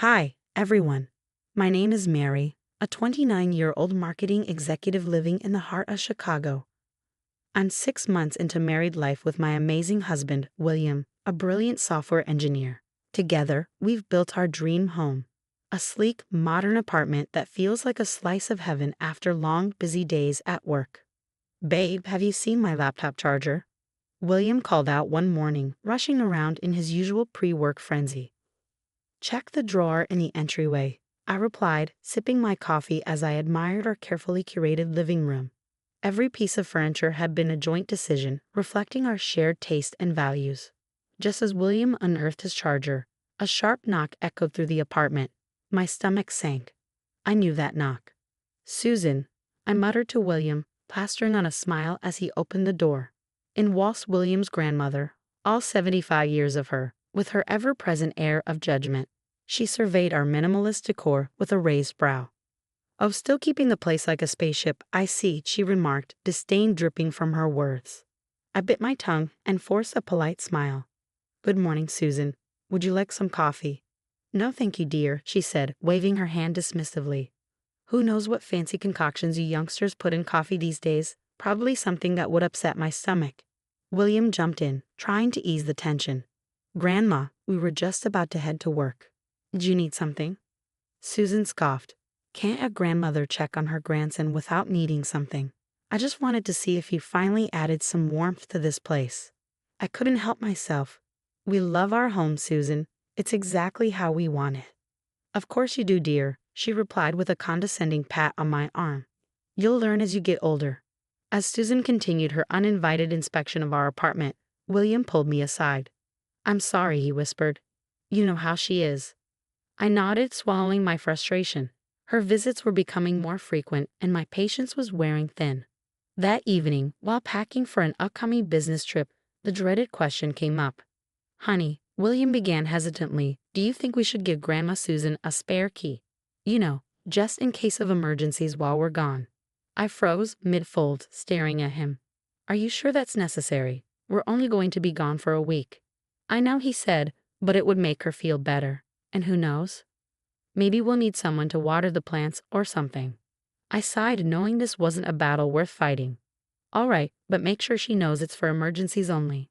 Hi, everyone. My name is Mary, a 29-year-old marketing executive living in the heart of Chicago. I'm 6 months into married life with my amazing husband, William, a brilliant software engineer. Together, we've built our dream home, a sleek, modern apartment that feels like a slice of heaven after long, busy days at work. Babe, have you seen my laptop charger? William called out one morning, rushing around in his usual pre-work frenzy. Check the drawer in the entryway, I replied, sipping my coffee as I admired our carefully curated living room. Every piece of furniture had been a joint decision, reflecting our shared taste and values. Just as William unearthed his charger, a sharp knock echoed through the apartment. My stomach sank. I knew that knock. Susan, I muttered to William, plastering on a smile as he opened the door. In waltzed William's grandmother, all 75 years of her, with her ever-present air of judgment. She surveyed our minimalist decor with a raised brow. "Oh, still keeping the place like a spaceship, I see," she remarked, disdain dripping from her words. I bit my tongue and forced a polite smile. "Good morning, Susan. Would you like some coffee?" "No, thank you, dear," she said, waving her hand dismissively. "Who knows what fancy concoctions you youngsters put in coffee these days? Probably something that would upset my stomach." William jumped in, trying to ease the tension. "Grandma, we were just about to head to work. Do you need something?" Susan scoffed. "Can't a grandmother check on her grandson without needing something? I just wanted to see if you finally added some warmth to this place." I couldn't help myself. "We love our home, Susan. It's exactly how we want it." "Of course you do, dear," she replied with a condescending pat on my arm. "You'll learn as you get older." As Susan continued her uninvited inspection of our apartment, William pulled me aside. "I'm sorry," he whispered. "You know how she is." I nodded, swallowing my frustration. Her visits were becoming more frequent, and my patience was wearing thin. That evening, while packing for an upcoming business trip, the dreaded question came up. "Honey," William began hesitantly, "do you think we should give Grandma Susan a spare key? You know, just in case of emergencies while we're gone." I froze mid-fold, staring at him. "Are you sure that's necessary? We're only going to be gone for a week." "I know," he said, "but it would make her feel better. And who knows? Maybe we'll need someone to water the plants or something." I sighed, knowing this wasn't a battle worth fighting. "All right, but make sure she knows it's for emergencies only."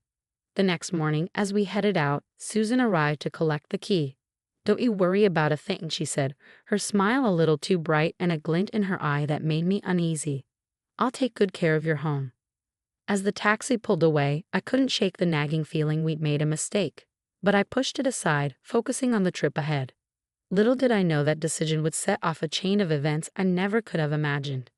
The next morning, as we headed out, Susan arrived to collect the key. "Don't you worry about a thing," she said, her smile a little too bright and a glint in her eye that made me uneasy. "I'll take good care of your home." As the taxi pulled away, I couldn't shake the nagging feeling we'd made a mistake. But I pushed it aside, focusing on the trip ahead. Little did I know that decision would set off a chain of events I never could have imagined.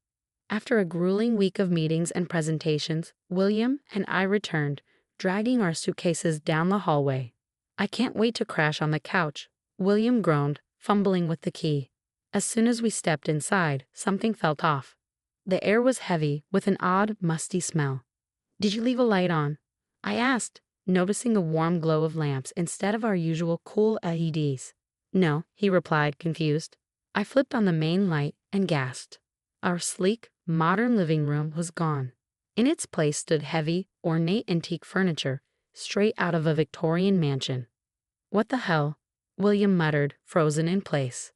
After a grueling week of meetings and presentations, William and I returned, dragging our suitcases down the hallway. "I can't wait to crash on the couch," William groaned, fumbling with the key. As soon as we stepped inside, something felt off. The air was heavy, with an odd, musty smell. "Did you leave a light on?" I asked, noticing a warm glow of lamps instead of our usual cool LEDs. "No," he replied, confused. I flipped on the main light and gasped. Our sleek, modern living room was gone. In its place stood heavy, ornate antique furniture, straight out of a Victorian mansion. "What the hell?" William muttered, frozen in place.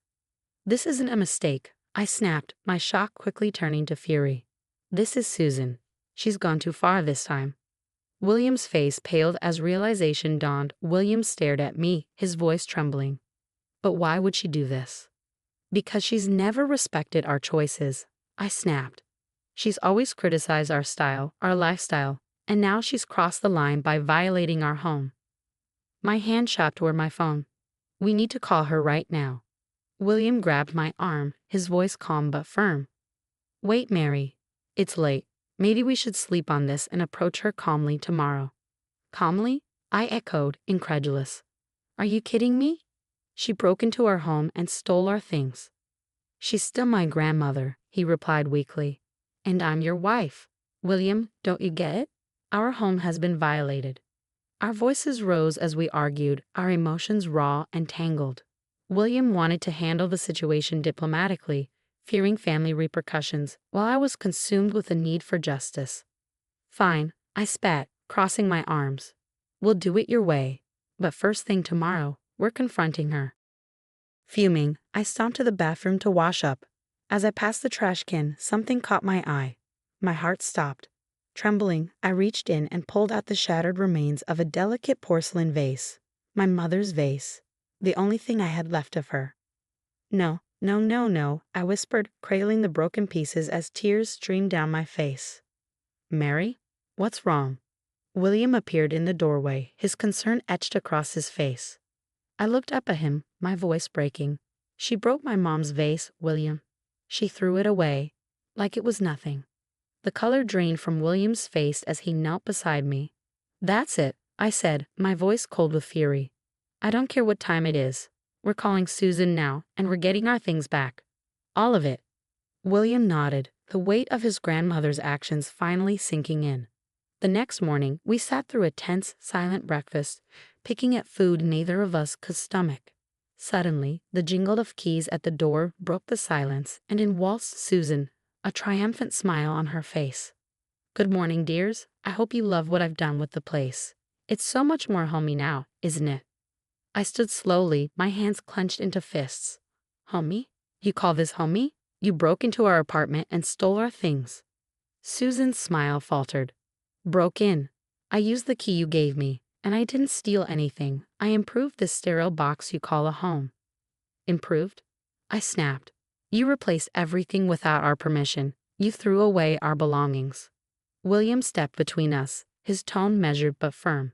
"This isn't a mistake," I snapped, my shock quickly turning to fury. "This is Susan. She's gone too far this time." William's face paled as realization dawned. William stared at me, his voice trembling. "But why would she do this?" "Because she's never respected our choices," I snapped. "She's always criticized our style, our lifestyle, and now she's crossed the line by violating our home." My hand shot toward my phone. "We need to call her right now." William grabbed my arm, his voice calm but firm. "Wait, Mary. It's late. Maybe we should sleep on this and approach her calmly tomorrow." "Calmly?" I echoed, incredulous. "Are you kidding me? She broke into our home and stole our things." "She's still my grandmother," he replied weakly. "And I'm your wife. William, don't you get it? Our home has been violated." Our voices rose as we argued, our emotions raw and tangled. William wanted to handle the situation diplomatically, fearing family repercussions, while I was consumed with a need for justice. "Fine," I spat, crossing my arms. "We'll do it your way. But first thing tomorrow, we're confronting her." Fuming, I stomped to the bathroom to wash up. As I passed the trash can, something caught my eye. My heart stopped. Trembling, I reached in and pulled out the shattered remains of a delicate porcelain vase. My mother's vase. The only thing I had left of her. No, no, no, no, I whispered, cradling the broken pieces as tears streamed down my face. Mary? What's wrong? William appeared in the doorway, his concern etched across his face. I looked up at him, my voice breaking. She broke my mom's vase, William. She threw it away, like it was nothing. The color drained from William's face as he knelt beside me. That's it, I said, my voice cold with fury. I don't care what time it is. We're calling Susan now, and we're getting our things back. All of it. William nodded, the weight of his grandmother's actions finally sinking in. The next morning, we sat through a tense, silent breakfast, picking at food neither of us could stomach. Suddenly, the jingle of keys at the door broke the silence, and in waltzed Susan, a triumphant smile on her face. Good morning, dears. I hope you love what I've done with the place. It's so much more homey now, isn't it? I stood slowly, my hands clenched into fists. Homey? You call this homey? You broke into our apartment and stole our things. Susan's smile faltered. Broke in. I used the key you gave me, and I didn't steal anything. I improved this sterile box you call a home. Improved? I snapped. You replaced everything without our permission. You threw away our belongings. William stepped between us, his tone measured but firm.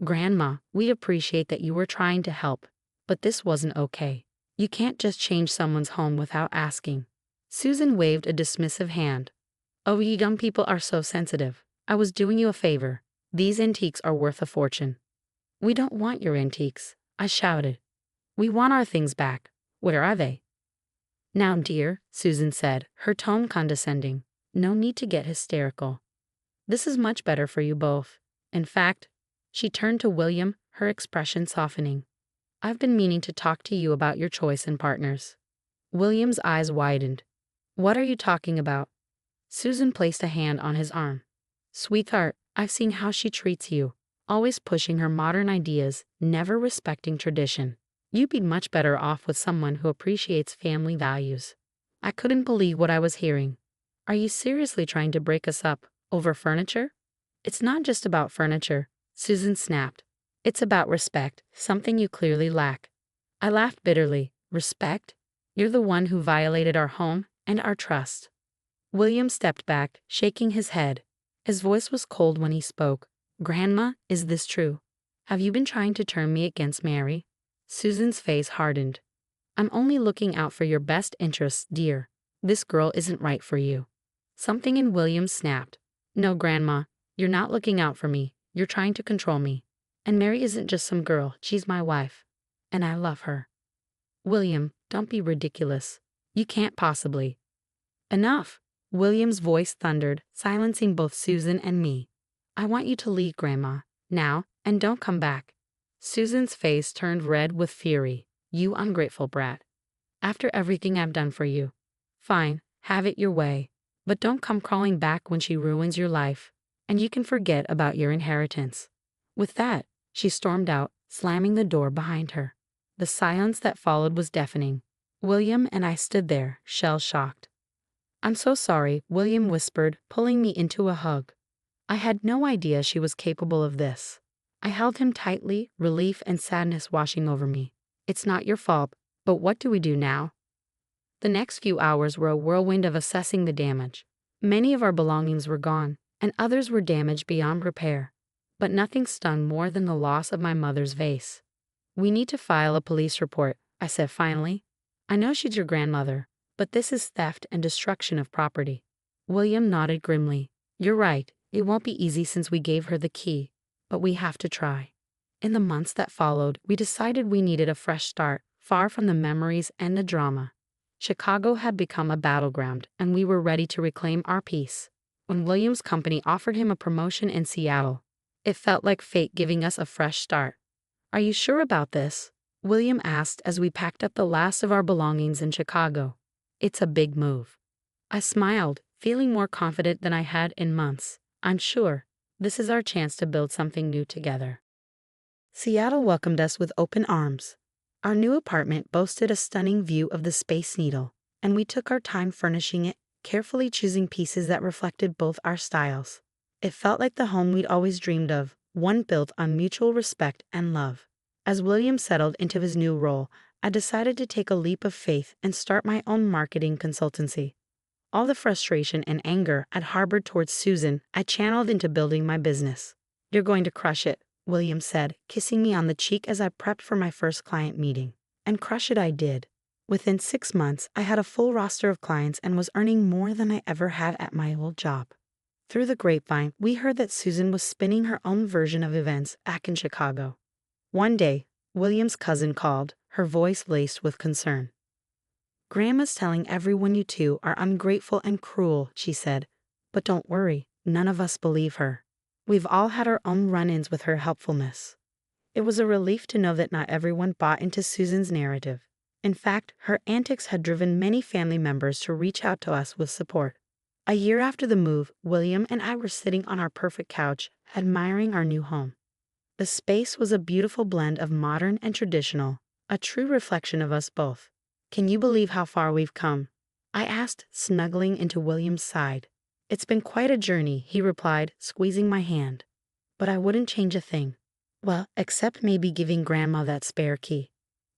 Grandma, we appreciate that you were trying to help, but this wasn't okay. You can't just change someone's home without asking. Susan waved a dismissive hand. Oh, you young people are so sensitive. I was doing you a favor. These antiques are worth a fortune. We don't want your antiques, I shouted. We want our things back. Where are they? Now, dear, Susan said, her tone condescending. No need to get hysterical. This is much better for you both. In fact, she turned to William, her expression softening. I've been meaning to talk to you about your choice in partners. William's eyes widened. What are you talking about? Susan placed a hand on his arm. Sweetheart, I've seen how she treats you, always pushing her modern ideas, never respecting tradition. You'd be much better off with someone who appreciates family values. I couldn't believe what I was hearing. Are you seriously trying to break us up over furniture? It's not just about furniture, Susan snapped. It's about respect, something you clearly lack. I laughed bitterly. Respect? You're the one who violated our home and our trust. William stepped back, shaking his head. His voice was cold when he spoke. Grandma, is this true? Have you been trying to turn me against Mary? Susan's face hardened. I'm only looking out for your best interests, dear. This girl isn't right for you. Something in William snapped. No, Grandma, you're not looking out for me. You're trying to control me. And Mary isn't just some girl, she's my wife. And I love her. William, don't be ridiculous. You can't possibly. Enough. William's voice thundered, silencing both Susan and me. I want you to leave, Grandma, now, and don't come back. Susan's face turned red with fury. You ungrateful brat. After everything I've done for you. Fine, have it your way. But don't come crawling back when she ruins your life. And you can forget about your inheritance. With that, she stormed out, slamming the door behind her. The silence that followed was deafening. William and I stood there, shell-shocked. I'm so sorry, William whispered, pulling me into a hug. I had no idea she was capable of this. I held him tightly, relief and sadness washing over me. It's not your fault, but what do we do now? The next few hours were a whirlwind of assessing the damage. Many of our belongings were gone, and others were damaged beyond repair. But nothing stung more than the loss of my mother's vase. We need to file a police report, I said finally. I know she's your grandmother, but this is theft and destruction of property. William nodded grimly. You're right, it won't be easy since we gave her the key, but we have to try. In the months that followed, we decided we needed a fresh start, far from the memories and the drama. Chicago had become a battleground, and we were ready to reclaim our peace. When William's company offered him a promotion in Seattle, it felt like fate giving us a fresh start. Are you sure about this? William asked as we packed up the last of our belongings in Chicago. It's a big move. I smiled, feeling more confident than I had in months. I'm sure. This is our chance to build something new together. Seattle welcomed us with open arms. Our new apartment boasted a stunning view of the Space Needle, and we took our time furnishing it, carefully choosing pieces that reflected both our styles. It felt like the home we'd always dreamed of, one built on mutual respect and love. As William settled into his new role, I decided to take a leap of faith and start my own marketing consultancy. All the frustration and anger I'd harbored towards Susan, I channeled into building my business. "You're going to crush it," William said, kissing me on the cheek as I prepped for my first client meeting. And crush it I did. Within 6 months, I had a full roster of clients and was earning more than I ever had at my old job. Through the grapevine, we heard that Susan was spinning her own version of events back in Chicago. One day, William's cousin called, her voice laced with concern. "Grandma's telling everyone you two are ungrateful and cruel," she said. "But don't worry, none of us believe her. We've all had our own run-ins with her helpfulness." It was a relief to know that not everyone bought into Susan's narrative. In fact, her antics had driven many family members to reach out to us with support. A year after the move, William and I were sitting on our perfect couch, admiring our new home. The space was a beautiful blend of modern and traditional, a true reflection of us both. "Can you believe how far we've come?" I asked, snuggling into William's side. "It's been quite a journey," he replied, squeezing my hand. "But I wouldn't change a thing. Well, except maybe giving Grandma that spare key."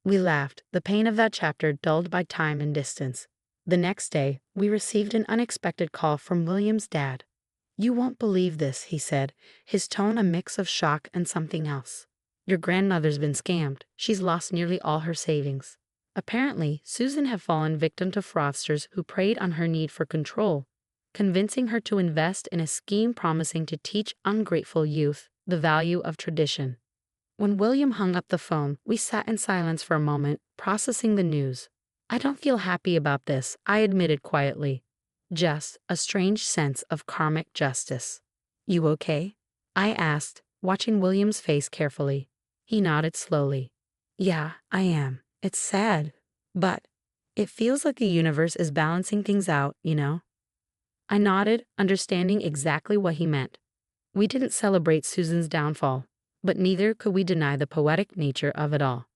We laughed, the pain of that chapter dulled by time and distance. The next day, we received an unexpected call from William's dad. "You won't believe this," he said, his tone a mix of shock and something else. "Your grandmother's been scammed. She's lost nearly all her savings." Apparently, Susan had fallen victim to fraudsters who preyed on her need for control, convincing her to invest in a scheme promising to teach ungrateful youth the value of tradition. When William hung up the phone, we sat in silence for a moment, processing the news. "I don't feel happy about this," I admitted quietly. "Just a strange sense of karmic justice." "You okay?" I asked, watching William's face carefully. He nodded slowly. "Yeah, I am. It's sad, but it feels like the universe is balancing things out, you know?" I nodded, understanding exactly what he meant. We didn't celebrate Susan's downfall, but neither could we deny the poetic nature of it all.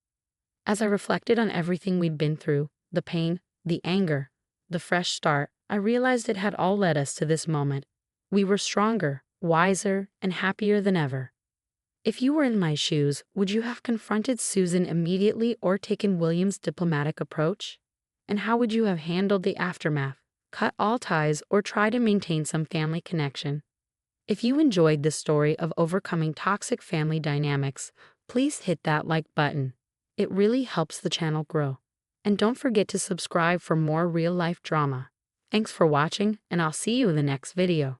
As I reflected on everything we'd been through, the pain, the anger, the fresh start, I realized it had all led us to this moment. We were stronger, wiser, and happier than ever. If you were in my shoes, would you have confronted Susan immediately or taken William's diplomatic approach? And how would you have handled the aftermath, cut all ties, or try to maintain some family connection? If you enjoyed this story of overcoming toxic family dynamics, please hit that like button. It really helps the channel grow. And don't forget to subscribe for more real-life drama. Thanks for watching, and I'll see you in the next video.